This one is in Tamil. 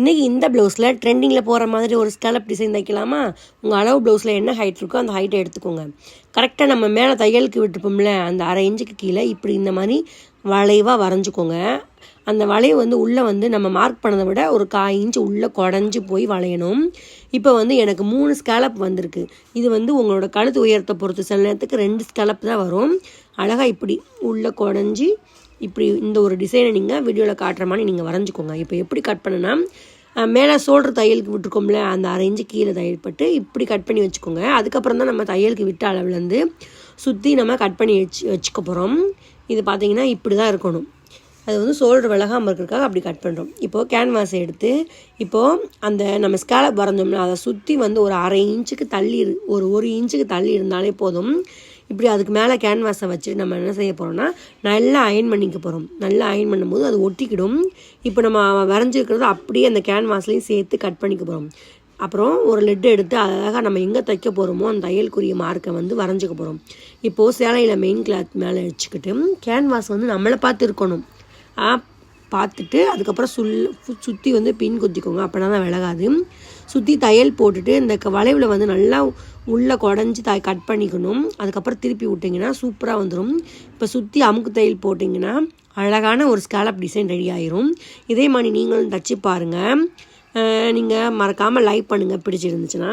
இன்றைக்கி இந்த ப்ளவுஸில் ட்ரெண்டிங்கில் போகிற மாதிரி ஒரு ஸ்கேலப் டிசைன் தைக்கலாமா? உங்கள் அளவு ப்ளவுஸில் என்ன ஹைட் இருக்கோ அந்த ஹைட்டை எடுத்துக்கோங்க. கரெக்டாக நம்ம மேலே தையலுக்கு விட்டுருப்போம்ல, அந்த 1/2 இன்ச்சுக்கு கீழே இப்படி இந்த மாதிரி வளைவாக வரைஞ்சிக்கோங்க. அந்த வளைவு உள்ளே நம்ம மார்க் பண்ணதை விட ஒரு 1/4 இன்ச்சு உள்ளே குடஞ்சி போய் வளையணும். இப்போ எனக்கு 3 ஸ்கேலப் வந்திருக்கு. இது உங்களோட கழுத்து உயரத்தை பொறுத்து சில நேரத்துக்கு 2 ஸ்கேலப் தான் வரும். அழகாக இப்படி உள்ளே குடஞ்சி இப்படி இந்த ஒரு டிசைனை நீங்கள் வீடியோவில் காட்டுற மாதிரி நீங்கள் வரைஞ்சிக்கோங்க. இப்போ எப்படி கட் பண்ணுன்னா, மேலே ஷோல்டர் தையலுக்கு விட்டுருக்கோம்ல, அந்த 1/2 இன்ச்சு கீழே தையல் பட்டு இப்படி கட் பண்ணி வச்சுக்கோங்க. அதுக்கப்புறம் தான் நம்ம தையலுக்கு விட்ட அளவுலேருந்து சுற்றி நம்ம கட் பண்ணி வச்சுக்க போகிறோம். இது பார்த்திங்கன்னா இப்படி தான் இருக்கணும். அது ஷோல்டர் விலகாமல் இருக்கிறதுக்காக அப்படி கட் பண்ணுறோம். இப்போது கேன்வாஸை எடுத்து இப்போது அந்த நம்ம ஸ்கேலப் வரைஞ்சோம்னா அதை சுற்றி ஒரு 1/2 இன்ச்சுக்கு தள்ளி ஒரு இன்ச்சுக்கு தள்ளி இருந்தாலே போதும். இப்படி அதுக்கு மேலே கேன்வாஸை வச்சு நம்ம என்ன செய்ய போகிறோம்னா, நல்லா அயன் பண்ணிக்க போகிறோம். நல்லா அயன் பண்ணும்போது அது ஒட்டிக்கிடும். இப்போ நம்ம வரைஞ்சிருக்கிறது அப்படியே அந்த கேன்வாஸ்லேயும் சேர்த்து கட் பண்ணிக்க போகிறோம். அப்புறம் ஒரு லெட் எடுத்து அழகாக நம்ம எங்கே தைக்க போகிறோமோ அந்த தையலுக்குரிய மார்க்கை வரைஞ்சிக்க போகிறோம். இப்போது சேலையில் மெயின் கிளாத் மேலே வச்சுக்கிட்டு கேன்வாஸ் நம்மளை பார்த்து இருக்கணும். பார்த்துட்டு அதுக்கப்புறம் சுற்றி பின் குத்திக்கோங்க. அப்படின்னா தான் விலகாது. சுற்றி தையல் போட்டுட்டு இந்த வளைவில் நல்லா உள்ளே குடஞ்சி கட் பண்ணிக்கணும். அதுக்கப்புறம் திருப்பி விட்டிங்கன்னா சூப்பராக வந்துடும். இப்போ சுற்றி அமுக்கு தையல் போட்டிங்கன்னா அழகான ஒரு ஸ்கேலப் டிசைன் ரெடி ஆயிரும். இதே மாதிரி நீங்களும் தச்சு பாருங்கள். நீங்கள் மறக்காமல் லைக் பண்ணுங்கள் பிடிச்சிருந்துச்சுன்னா.